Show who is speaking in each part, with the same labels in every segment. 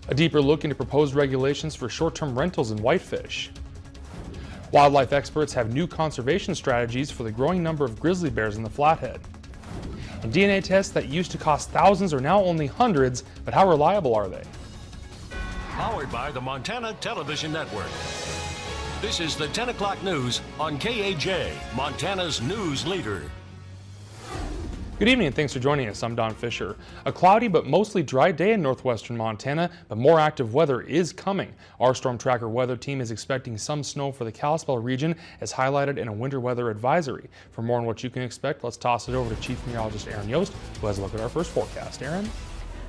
Speaker 1: A deeper look into proposed regulations for short-term rentals in whitefish. Wildlife experts have new conservation strategies for the growing number of grizzly bears in the Flathead. And DNA tests that used to cost thousands are now only hundreds, but how reliable are they?
Speaker 2: Powered by the Montana Television Network. This is the 10 o'clock news on KAJ, Montana's news leader.
Speaker 1: Good evening and thanks for joining us. I'm Don Fisher. A cloudy but mostly dry day in northwestern Montana, but more active weather is coming. Our Storm Tracker weather team is expecting some snow for the Kalispell region as highlighted in a winter weather advisory. For more on what you can expect, let's toss it over to Chief Meteorologist Aaron Yost, who has a look at our first forecast. Aaron?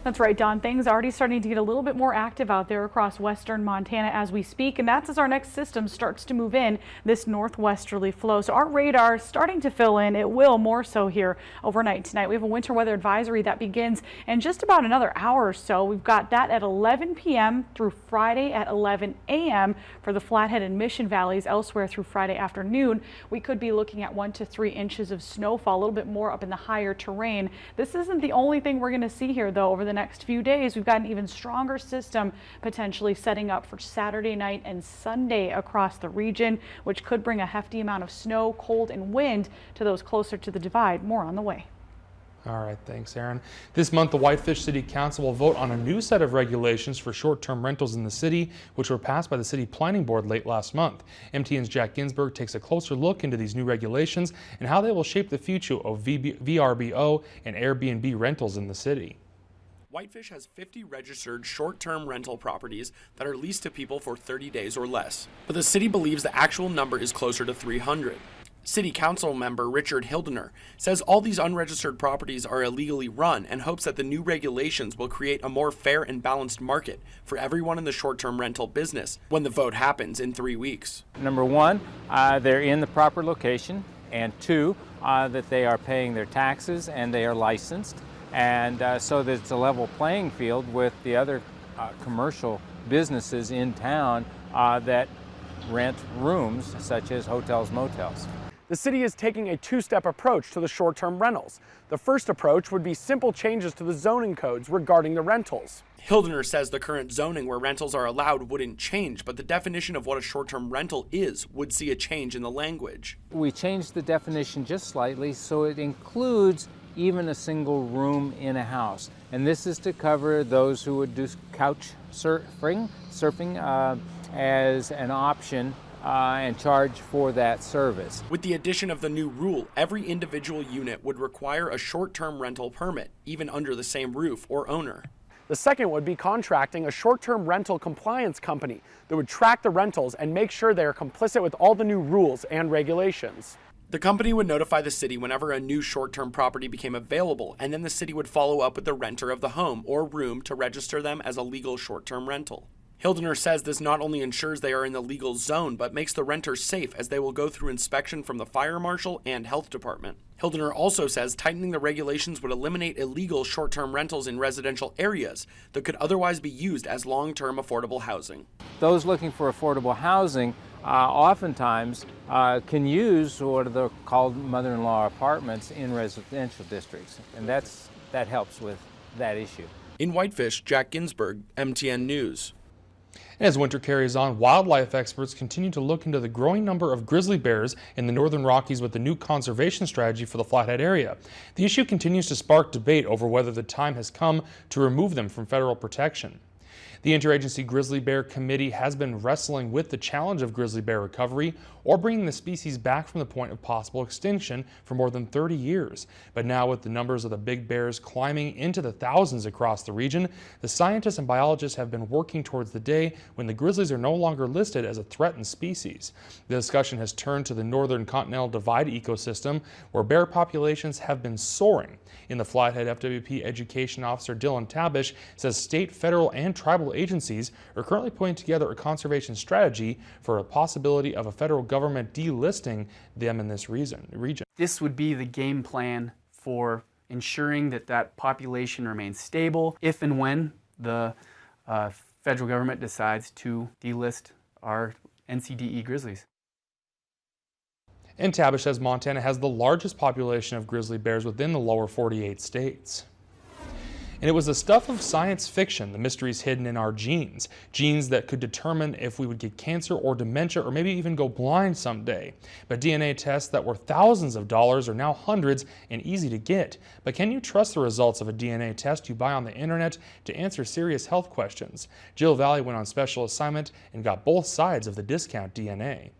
Speaker 3: That's right, Don. Things are already starting to get a little bit more active out there across western Montana as we speak, and that's as our next system starts to move in this northwesterly flow. So our radar is starting to fill in. It will more so here overnight tonight. We have a winter weather advisory that begins in just about another hour or so. We've got that at 11 p.m. through Friday at 11 a.m. for the Flathead and Mission Valleys. Elsewhere through Friday afternoon, we could be looking at 1 to 3 inches of snowfall, a little bit more up in the higher terrain. This isn't the only thing we're going to see here, though, over the next few days. We've got an even stronger system potentially setting up for Saturday night and Sunday across the region, which could bring a hefty amount of snow, cold, and wind to those closer to the divide. More on the way.
Speaker 1: All right, thanks, Aaron. This month, the Whitefish City Council will vote on a new set of regulations for short-term rentals in the city, which were passed by the City Planning Board late last month. MTN's Jack Ginsburg takes a closer look into these new regulations and how they will shape the future of VRBO and Airbnb rentals in the city.
Speaker 4: Whitefish has 50 registered short-term rental properties that are leased to people for 30 days or less, but the city believes the actual number is closer to 300. City Council member Richard Hildener says all these unregistered properties are illegally run and hopes that the new regulations will create a more fair and balanced market for everyone in the short-term rental business when the vote happens in 3 weeks.
Speaker 5: Number one, they're in the proper location, and two, that they are paying their taxes and they are licensed. And so that it's a level playing field with the other commercial businesses in town that rent rooms, such as hotels, motels.
Speaker 4: The city is taking a two-step approach to the short-term rentals. The first approach would be simple changes to the zoning codes regarding the rentals. Hildener says the current zoning where rentals are allowed wouldn't change, but the definition of what a short-term rental is would see a change in the language.
Speaker 5: We changed the definition just slightly so it includes even a single room in a house. And this is to cover those who would do couch surfing as an option and charge for that service.
Speaker 4: With the addition of the new rule, every individual unit would require a short-term rental permit, even under the same roof or owner. The second would be contracting a short-term rental compliance company that would track the rentals and make sure they are complicit with all the new rules and regulations. The company would notify the city whenever a new short-term property became available, and then the city would follow up with the renter of the home or room to register them as a legal short-term rental. Hildener says this not only ensures they are in the legal zone, but makes the renters safe as they will go through inspection from the fire marshal and health department. Hildener also says tightening the regulations would eliminate illegal short-term rentals in residential areas that could otherwise be used as long-term affordable housing.
Speaker 5: Those looking for affordable housing oftentimes can use what are called mother-in-law apartments in residential districts, and that helps with that issue.
Speaker 4: In Whitefish, Jack Ginsburg, MTN News.
Speaker 1: As winter carries on, wildlife experts continue to look into the growing number of grizzly bears in the northern Rockies with the new conservation strategy for the Flathead area. The issue continues to spark debate over whether the time has come to remove them from federal protection. The Interagency Grizzly Bear Committee has been wrestling with the challenge of grizzly bear recovery or bringing the species back from the point of possible extinction for more than 30 years. But now with the numbers of the big bears climbing into the thousands across the region, the scientists and biologists have been working towards the day when the grizzlies are no longer listed as a threatened species. The discussion has turned to the northern continental divide ecosystem where bear populations have been soaring. In the Flathead, FWP Education Officer Dylan Tabish says state, federal, and tribal agencies are currently putting together a conservation strategy for a possibility of a federal government delisting them in this region.
Speaker 6: This would be the game plan for ensuring that that population remains stable if and when the federal government decides to delist our NCDE grizzlies.
Speaker 1: And Tabish says Montana has the largest population of grizzly bears within the lower 48 states. And it was the stuff of science fiction, the mysteries hidden in our genes. Genes that could determine if we would get cancer or dementia or maybe even go blind someday. But DNA tests that were thousands of dollars are now hundreds and easy to get. But can you trust the results of a DNA test you buy on the internet to answer serious health questions? Jill Valley went on special assignment and got both sides of the discount DNA.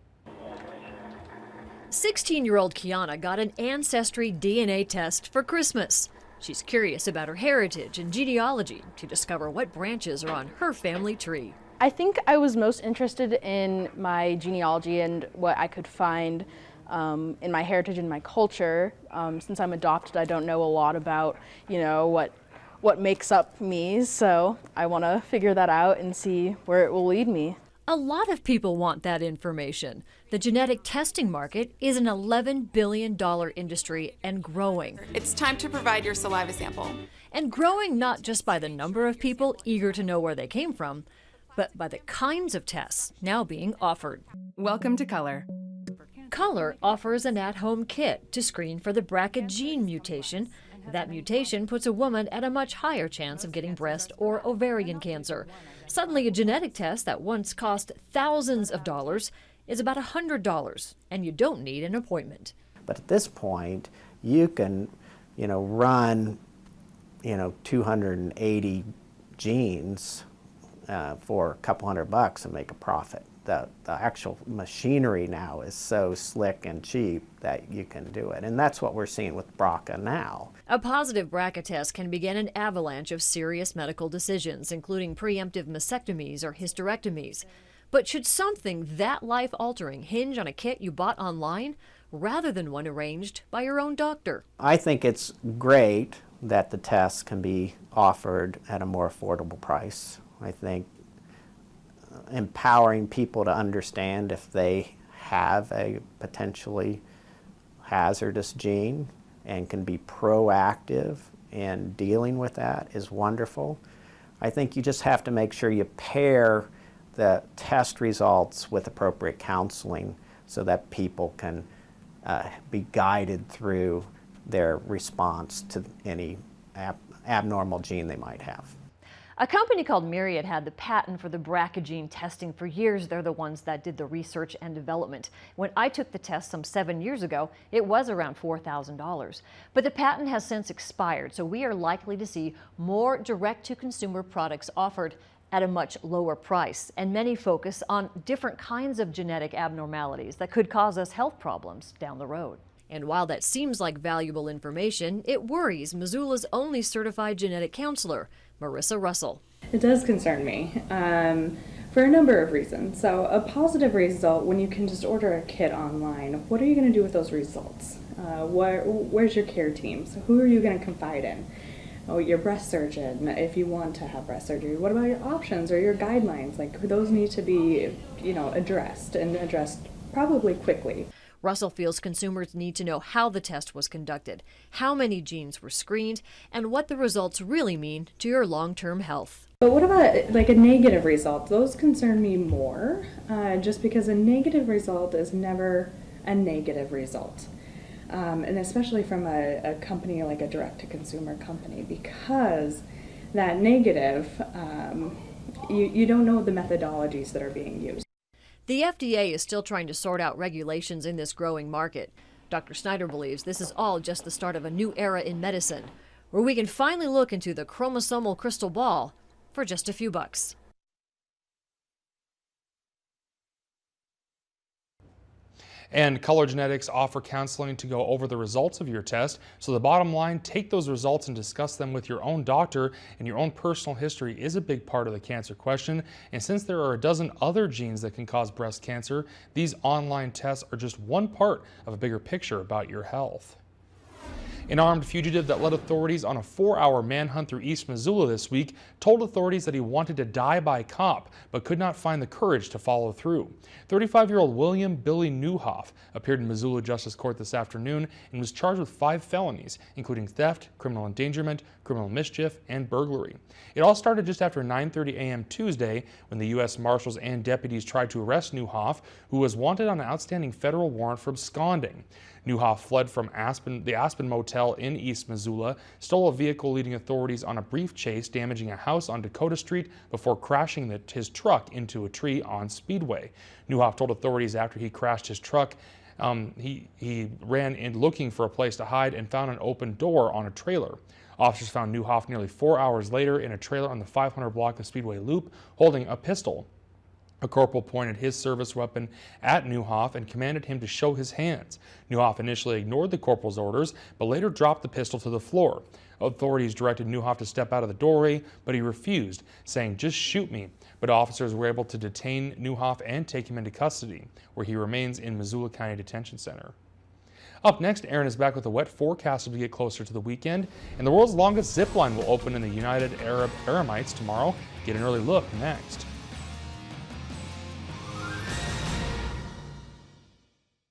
Speaker 7: 16-year-old Kiana got an Ancestry DNA test for Christmas. She's curious about her heritage and genealogy to discover what branches are on her family tree.
Speaker 8: I think I was most interested in my genealogy and what I could find in my heritage and my culture. Since I'm adopted, I don't know a lot about, what makes up me, so I want to figure that out and see where it will lead me.
Speaker 7: A lot of people want that information. The genetic testing market is an $11 billion industry and growing.
Speaker 9: It's time to provide your saliva sample.
Speaker 7: And growing not just by the number of people eager to know where they came from, but by the kinds of tests now being offered.
Speaker 9: Welcome to Color.
Speaker 7: Color offers an at-home kit to screen for the BRCA gene mutation. That mutation puts a woman at a much higher chance of getting breast or ovarian cancer. Suddenly, a genetic test that once cost thousands of dollars is about $100, and you don't need an appointment.
Speaker 10: But at this point, you can, run, 280 genes for a couple $100 and make a profit. The actual machinery now is so slick and cheap that you can do it. And that's what we're seeing with BRCA now.
Speaker 7: A positive BRCA test can begin an avalanche of serious medical decisions, including preemptive mastectomies or hysterectomies. But should something that life-altering hinge on a kit you bought online rather than one arranged by your own doctor?
Speaker 10: I think it's great that the tests can be offered at a more affordable price. I think empowering people to understand if they have a potentially hazardous gene and can be proactive in dealing with that is wonderful. I think you just have to make sure you pair the test results with appropriate counseling so that people can be guided through their response to any abnormal gene they might have.
Speaker 7: A company called Myriad had the patent for the BRCA gene testing for years. They're the ones that did the research and development. When I took the test some 7 years ago, it was around $4,000. But the patent has since expired, so we are likely to see more direct-to-consumer products offered at a much lower price. And many focus on different kinds of genetic abnormalities that could cause us health problems down the road. And while that seems like valuable information, it worries Missoula's only certified genetic counselor, Marissa Russell.
Speaker 11: It does concern me for a number of reasons. So a positive result, when you can just order a kit online, what are you going to do with those results? Where's your care team? So who are you going to confide in? Oh, your breast surgeon, if you want to have breast surgery. What about your options or your guidelines? Like, those need to be, addressed probably quickly.
Speaker 7: Russell feels consumers need to know how the test was conducted, how many genes were screened, and what the results really mean to your long-term health.
Speaker 11: But what about like a negative result? Those concern me more, just because a negative result is never a negative result. And especially from a company like a direct-to-consumer company, because that negative, you don't know the methodologies that are being used.
Speaker 7: The FDA is still trying to sort out regulations in this growing market. Dr. Snyder believes this is all just the start of a new era in medicine, where we can finally look into the chromosomal crystal ball for just a few bucks.
Speaker 1: And Color Genetics offer counseling to go over the results of your test. So the bottom line, take those results and discuss them with your own doctor, and your own personal history is a big part of the cancer question. And since there are a dozen other genes that can cause breast cancer, these online tests are just one part of a bigger picture about your health. An armed fugitive that led authorities on a 4-hour manhunt through East Missoula this week told authorities that he wanted to die by cop, but could not find the courage to follow through. 35-year-old William Billy Newhoff appeared in Missoula Justice Court this afternoon and was charged with 5 felonies, including theft, criminal endangerment, criminal mischief, and burglary. It all started just after 9:30 a.m. Tuesday when the U.S. Marshals and deputies tried to arrest Newhoff, who was wanted on an outstanding federal warrant for absconding. Newhoff fled from the Aspen Motel in East Missoula, stole a vehicle leading authorities on a brief chase, damaging a house on Dakota Street before crashing his truck into a tree on Speedway. Newhoff told authorities after he crashed his truck, he ran in looking for a place to hide and found an open door on a trailer. Officers found Newhoff nearly 4 hours later in a trailer on the 500 block of Speedway Loop holding a pistol. A corporal pointed his service weapon at Newhoff and commanded him to show his hands. Newhoff initially ignored the corporal's orders, but later dropped the pistol to the floor. Authorities directed Newhoff to step out of the doorway, but he refused, saying, "Just shoot me." But officers were able to detain Newhoff and take him into custody, where he remains in Missoula County Detention Center. Up next, Aaron is back with a wet forecast as we get closer to the weekend, and the world's longest zip line will open in the United Arab Emirates tomorrow. Get an early look next.